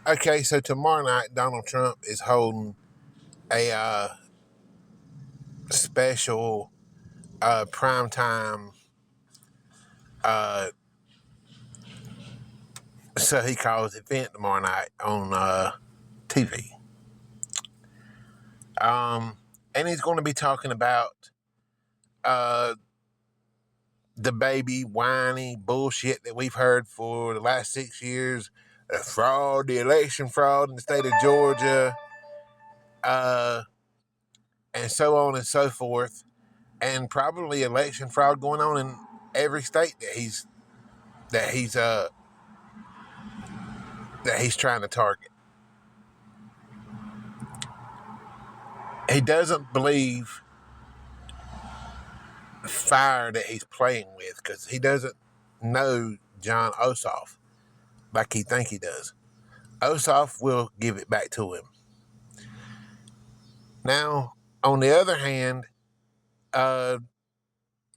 Okay, so tomorrow night, Donald Trump is holding a special primetime, uh, so he calls event tomorrow night on TV. And he's going to be talking about uh, the baby whiny bullshit that we've heard for the last 6 years, the fraud, the election fraud in the state of Georgia, uh, and so on and so forth, and probably election fraud going on in every state that he's uh that he's trying to target. He doesn't believe fire that he's playing with because he doesn't know John Ossoff like he think he does. Ossoff will give it back to him. Now, on the other hand, uh,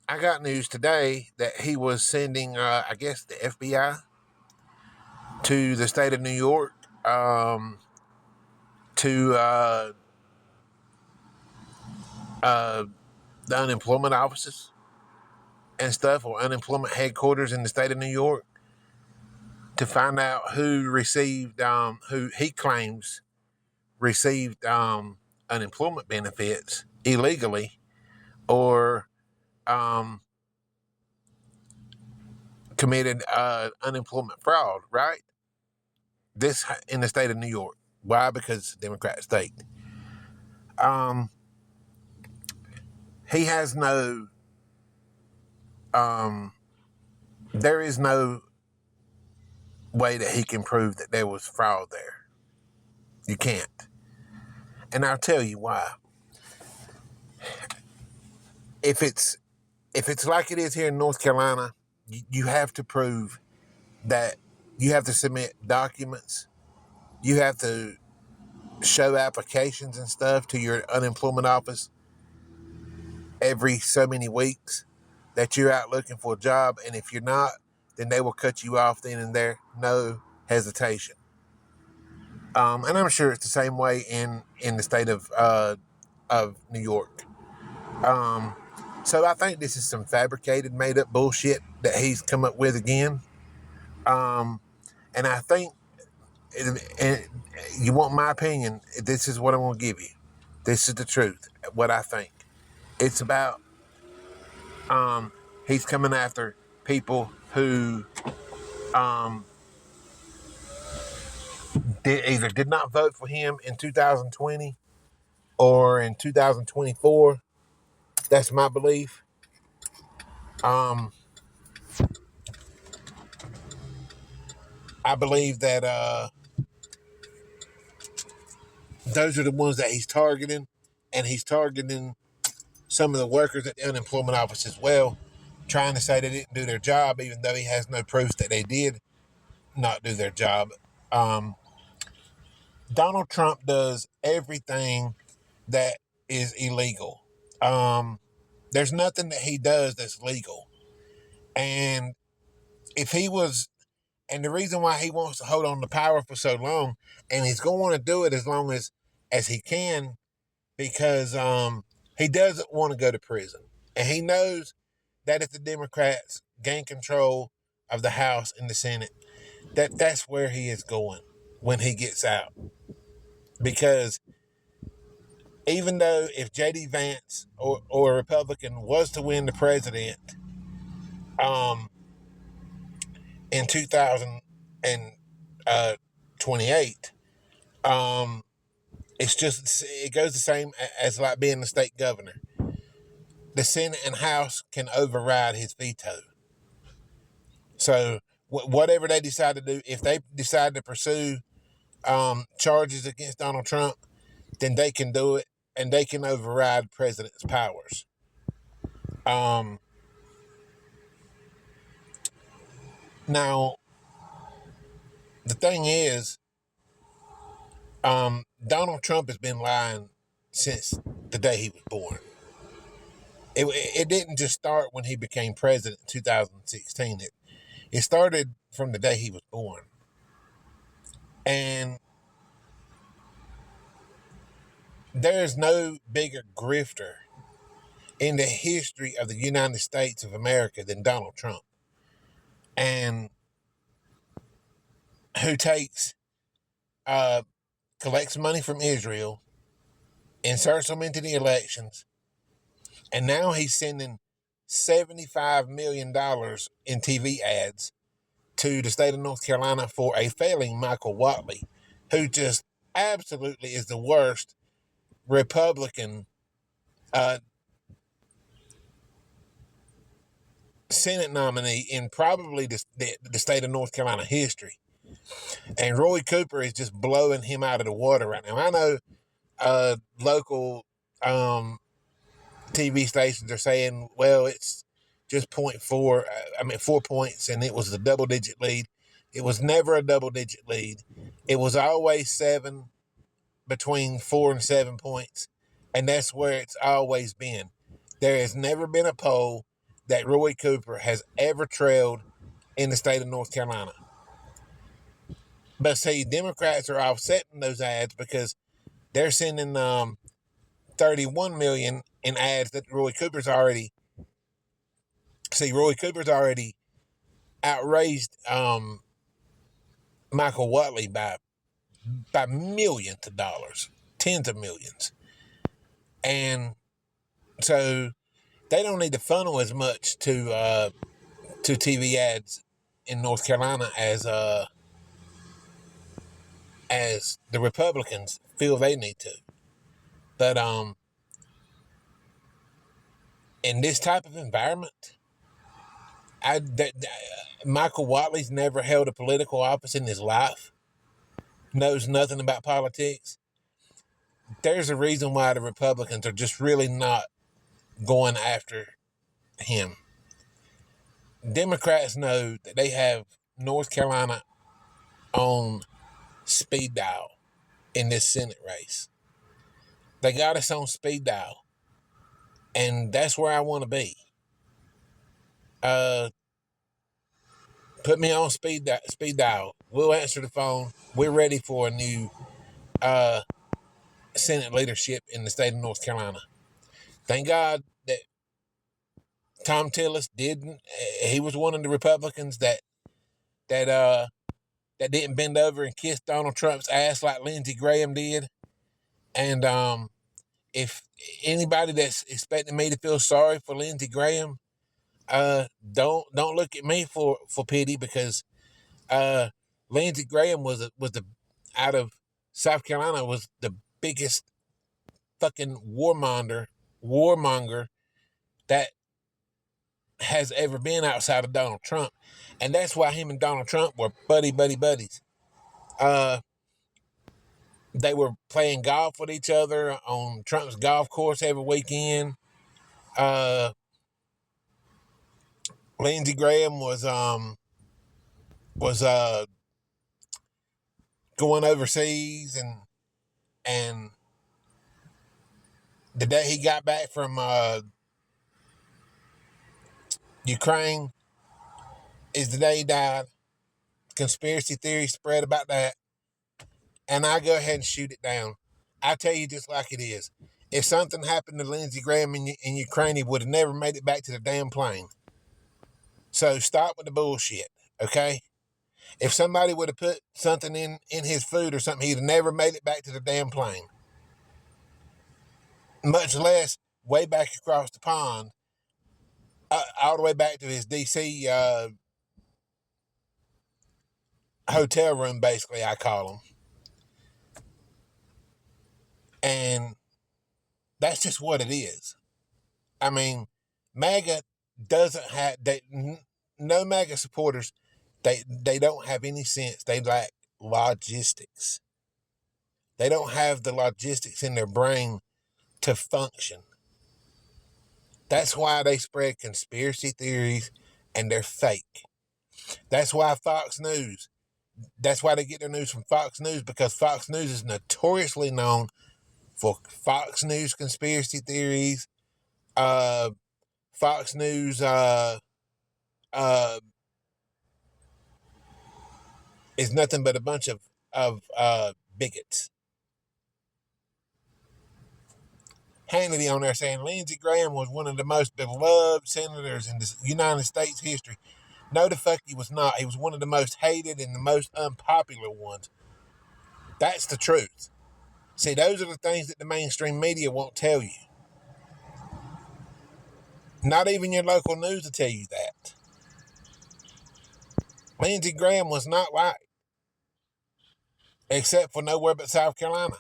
I got news today that he was sending, I guess, the FBI to the state of New York to the unemployment offices and stuff, or unemployment headquarters in the state of New York, to find out who received, who he claims received unemployment benefits illegally or committed unemployment fraud, right? This in the state of New York. Why? Because it's a Democrat state. He has no, there is no way that he can prove that there was fraud there. You can't. And I'll tell you why. If it's like it is here in North Carolina, you have to prove that you have to submit documents. You have to show applications and stuff to your unemployment office every so many weeks that you're out looking for a job. And if you're not, then they will cut you off then and there. No hesitation. And I'm sure it's the same way in the state of New York. So I think this is some fabricated, made up bullshit that he's come up with again. And I think, and you want my opinion, this is what I'm going to give you. This is the truth, what I think. It's about, he's coming after people who either did not vote for him in 2020 or in 2024. That's my belief. I believe that those are the ones that he's targeting, and he's targeting some of the workers at the unemployment office as well, trying to say they didn't do their job, even though he has no proof that they did not do their job. Um, Donald Trump does everything that is illegal. There's nothing that he does that's legal. And if he was, and the reason why he wants to hold on to power for so long, and he's going to want to do it as long as he can, because he doesn't want to go to prison, and he knows that if the Democrats gain control of the House and the Senate, that's where he is going when he gets out. Because even though if J.D. Vance or a Republican was to win the president um, in 2028, it goes the same as like being the state governor. The Senate and House can override his veto. So whatever they decide to do, if they decide to pursue charges against Donald Trump, then they can do it, and they can override the president's powers. Now, the thing is, Donald Trump has been lying since the day he was born. It didn't just start when he became president in 2016. It started from the day he was born. And there's no bigger grifter in the history of the United States of America than Donald Trump. And who takes, collects money from Israel, inserts them into the elections, and now he's sending $75 million in TV ads to the state of North Carolina for a failing Michael Watley, who just absolutely is the worst Republican Senate nominee in probably the state of North Carolina history. And Roy Cooper is just blowing him out of the water right now. I know local TV stations are saying, well, it's just 0.4, 4 points, and it was a double-digit lead. It was never a double-digit lead. It was always between 4 and 7 points, and that's where it's always been. There has never been a poll that Roy Cooper has ever trailed in the state of North Carolina. But see, Democrats are offsetting those ads because they're sending 31 million in ads that Roy Cooper's already outraised Michael Watley by millions of dollars, tens of millions. And so they don't need to funnel as much to TV ads in North Carolina as the Republicans feel they need to. But in this type of environment, Michael Watley's never held a political office in his life, knows nothing about politics. There's a reason why the Republicans are just really not going after him. Democrats know that they have North Carolina on speed dial in this Senate race. They got us on speed dial, and that's where I want to be. Put me on speed dial. We'll answer the phone. We're ready for a new Senate leadership in the state of North Carolina. Thank God that Tom Tillis didn't. He was one of the Republicans that didn't bend over and kiss Donald Trump's ass like Lindsey Graham did. And if anybody that's expecting me to feel sorry for Lindsey Graham, don't look at me for pity, because Lindsey Graham was the out of South Carolina was the biggest fucking warmonger that has ever been outside of Donald Trump. And that's why him and Donald Trump were buddies. They were playing golf with each other on Trump's golf course every weekend. Lindsey Graham was going overseas, and the day he got back from Ukraine is the day he died. Conspiracy theory spread about that, and I go ahead and shoot it down. I tell you just like it is. If something happened to Lindsey Graham in Ukraine, he would have never made it back to the damn plane. So stop with the bullshit, okay? If somebody would have put something in his food or something, he'd have never made it back to the damn plane. Much less way back across the pond, all the way back to his D.C. Hotel room, basically, I call them. And that's just what it is. I mean, MAGA doesn't have, no MAGA supporters, they don't have any sense. They lack logistics. They don't have the logistics in their brain to function. That's why they spread conspiracy theories, and they're fake. That's why Fox News, that's why they get their news from Fox News, because Fox News is notoriously known for Fox News conspiracy theories. Fox News is nothing but a bunch of bigots. Hannity on there saying Lindsey Graham was one of the most beloved senators in the United States history. No, the fuck he was not. He was one of the most hated and the most unpopular ones. That's the truth. See, those are the things that the mainstream media won't tell you. Not even your local news will tell you that. Lindsey Graham was not liked, except for nowhere but South Carolina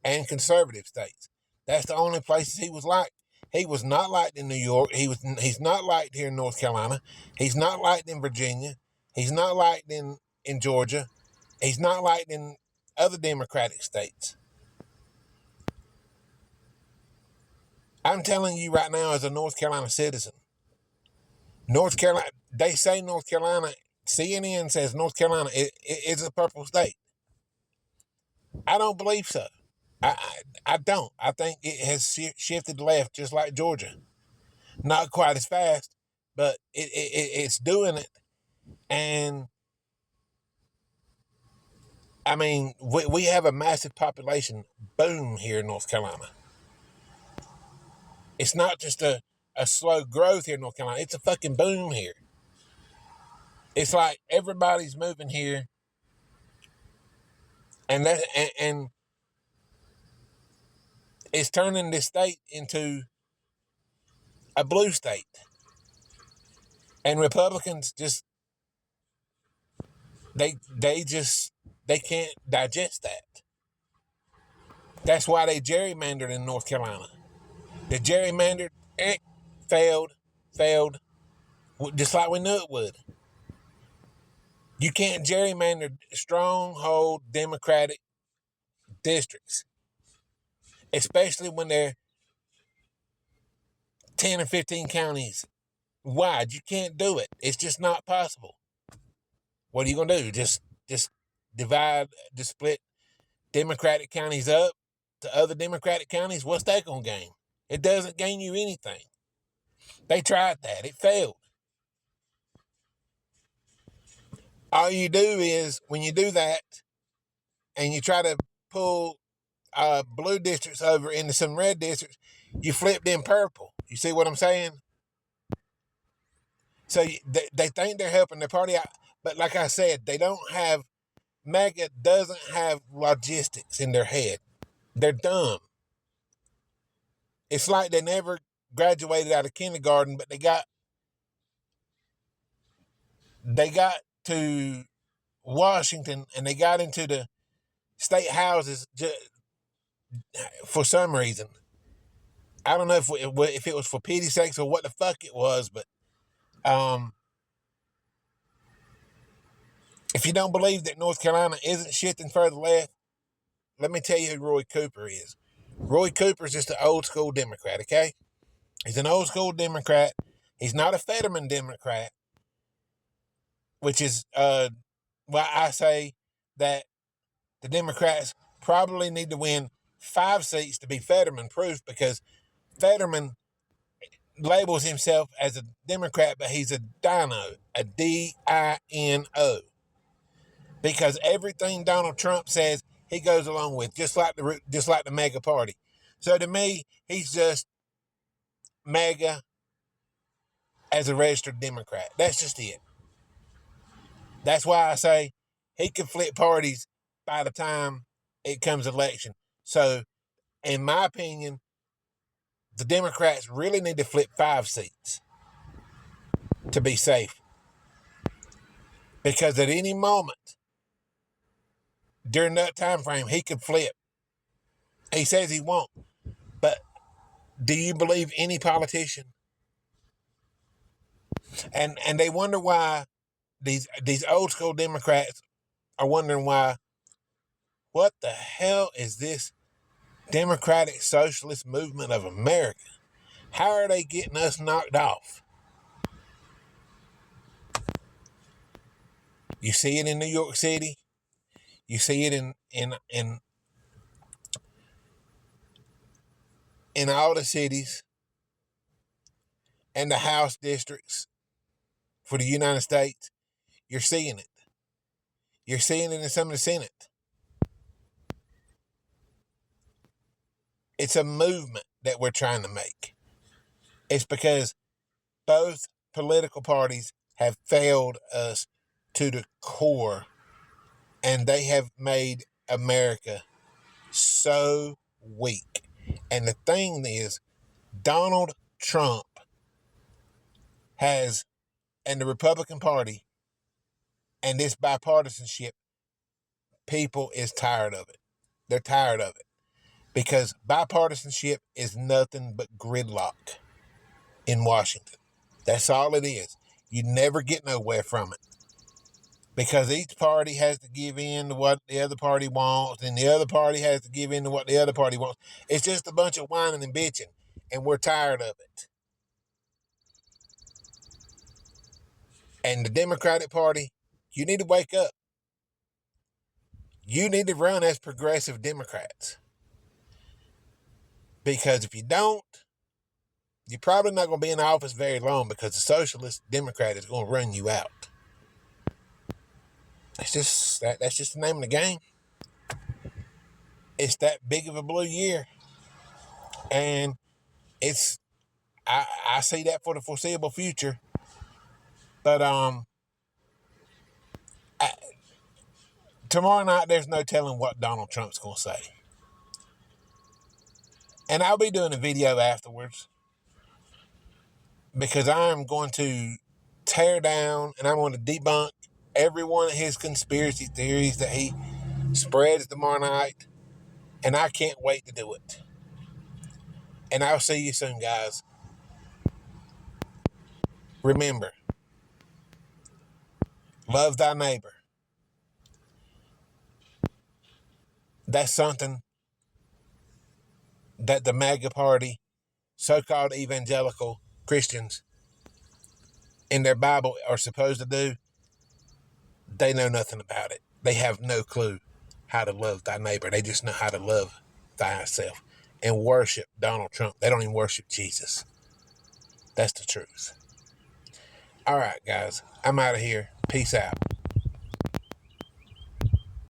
and conservative states. That's the only places he was liked. He was not liked in New York. He's not liked here in North Carolina. He's not liked in Virginia. He's not liked in Georgia. He's not liked in other Democratic states. I'm telling you right now, as a North Carolina citizen, North Carolina, they say North Carolina, CNN says North Carolina is a purple state. I don't believe so. I don't. I think it has shifted left just like Georgia. Not quite as fast, but it's doing it. And I mean, we have a massive population boom here in North Carolina. It's not just a slow growth here in North Carolina. It's a fucking boom here. It's like everybody's moving here, and it's turning this state into a blue state. And Republicans just they can't digest that. That's why they gerrymandered in North Carolina. The gerrymandered failed, just like we knew it would. You can't gerrymander stronghold Democratic districts, especially when they're 10 or 15 counties wide. You can't do it. It's just not possible. What are you going to do? Just divide, just split Democratic counties up to other Democratic counties? What's that going to gain? It doesn't gain you anything. They tried that. It failed. All you do is, when you do that and you try to pull blue districts over into some red districts, you flip them purple. You see what I'm saying? So they think they're helping their party out. But like I said, they don't have, MAGA doesn't have logistics in their head. They're dumb. It's like they never graduated out of kindergarten, but they got to Washington and they got into the state houses for some reason. I don't know if it was for pity sakes or what the fuck it was, but if you don't believe that North Carolina isn't shifting further left, let me tell you who Roy Cooper is. Roy Cooper's just an old school Democrat, okay? He's an old school Democrat. He's not a Fetterman Democrat, which is why I say that the Democrats probably need to win 5 seats to be Fetterman proof, because Fetterman labels himself as a Democrat, but he's a dino, a D-I-N-O. Because everything Donald Trump says, he goes along with, just like the MAGA party. So to me, he's just MAGA as a registered Democrat. That's just it. That's why I say he can flip parties by the time it comes election. So, in my opinion, the Democrats really need to flip 5 seats to be safe. Because at any moment during that time frame, he could flip. He says he won't. But do you believe any politician? And they wonder why these old school Democrats are wondering why, what the hell is this Democratic Socialist Movement of America? How are they getting us knocked off? You see it in New York City. You see it in all the cities and the House districts for the United States. You're seeing it. You're seeing it in some of the Senate. It's a movement that we're trying to make. It's because both political parties have failed us to the core, and they have made America so weak. And the thing is, Donald Trump has, and the Republican Party, and this bipartisanship, people is tired of it. They're tired of it because bipartisanship is nothing but gridlock in Washington. That's all it is. You never get nowhere from it because each party has to give in to what the other party wants, and the other party has to give in to what the other party wants. It's just a bunch of whining and bitching, and we're tired of it. And the Democratic Party, you need to wake up. You need to run as progressive Democrats. Because if you don't, you're probably not going to be in office very long because the socialist Democrat is going to run you out. That's just the name of the game. It's that big of a blue year. And I see that for the foreseeable future. But tomorrow night, there's no telling what Donald Trump's going to say. And I'll be doing a video afterwards because I'm going to tear down and I'm going to debunk every one of his conspiracy theories that he spreads tomorrow night. And I can't wait to do it. And I'll see you soon, guys. Remember, love thy neighbor. That's something that the MAGA party, so-called evangelical Christians, in their Bible are supposed to do. They know nothing about it. They have no clue how to love thy neighbor. They just know how to love thyself and worship Donald Trump. They don't even worship Jesus. That's the truth. All right, guys. I'm out of here. Peace out.